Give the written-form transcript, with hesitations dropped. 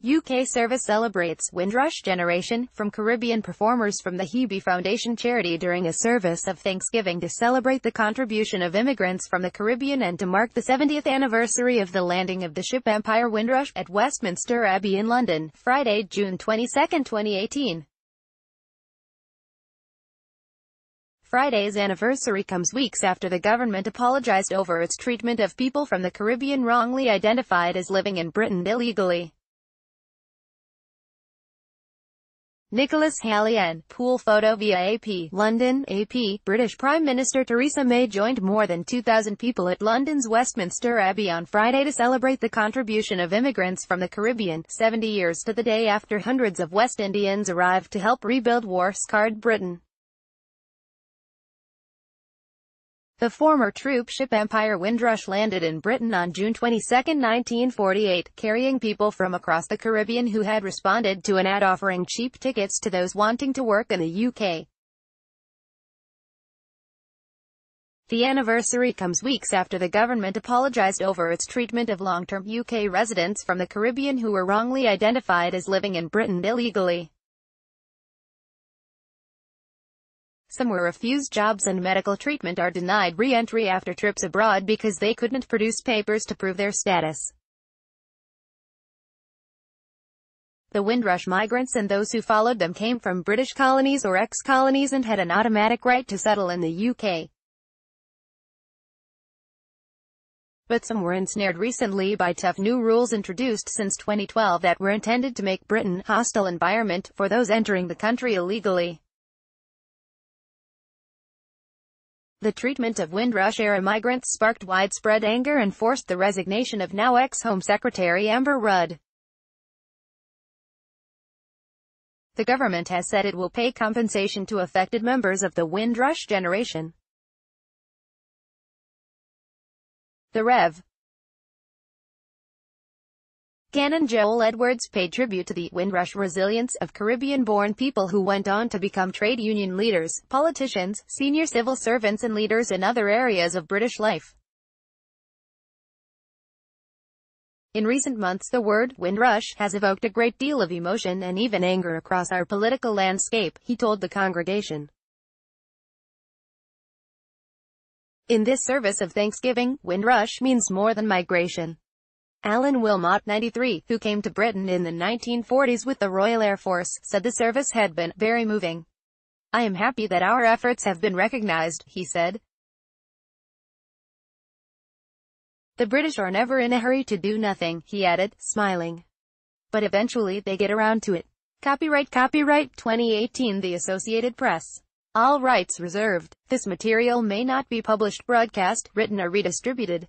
UK service celebrates Windrush generation from Caribbean performers from the Hebe Foundation charity during a service of Thanksgiving to celebrate the contribution of immigrants from the Caribbean and to mark the 70th anniversary of the landing of the ship Empire Windrush at Westminster Abbey in London, Friday, June 22, 2018. Friday's anniversary comes weeks after the government apologized over its treatment of people from the Caribbean wrongly identified as living in Britain illegally. Nicholas Hallian, pool photo via AP, London, AP. British Prime Minister Theresa May joined more than 2,000 people at London's Westminster Abbey on Friday to celebrate the contribution of immigrants from the Caribbean, 70 years to the day after hundreds of West Indians arrived to help rebuild war-scarred Britain. The former troop ship Empire Windrush landed in Britain on June 22, 1948, carrying people from across the Caribbean who had responded to an ad offering cheap tickets to those wanting to work in the UK. The anniversary comes weeks after the government apologized over its treatment of long-term UK residents from the Caribbean who were wrongly identified as living in Britain illegally. Some were refused jobs and medical treatment or denied re-entry after trips abroad because they couldn't produce papers to prove their status. The Windrush migrants and those who followed them came from British colonies or ex-colonies and had an automatic right to settle in the UK. But some were ensnared recently by tough new rules introduced since 2012 that were intended to make Britain a hostile environment for those entering the country illegally. The treatment of Windrush-era migrants sparked widespread anger and forced the resignation of now ex-Home Secretary Amber Rudd. The government has said it will pay compensation to affected members of the Windrush generation. The Rev. Canon Joel Edwards paid tribute to the Windrush resilience of Caribbean-born people who went on to become trade union leaders, politicians, senior civil servants and leaders in other areas of British life. In recent months the word Windrush has evoked a great deal of emotion and even anger across our political landscape, he told the congregation. In this service of Thanksgiving, Windrush means more than migration. Alan Wilmot, 93, who came to Britain in the 1940s with the Royal Air Force, said the service had been very moving. I am happy that our efforts have been recognized, he said. The British are never in a hurry to do nothing, he added, smiling. But eventually they get around to it. Copyright 2018 The Associated Press. All rights reserved. This material may not be published, broadcast, written or redistributed.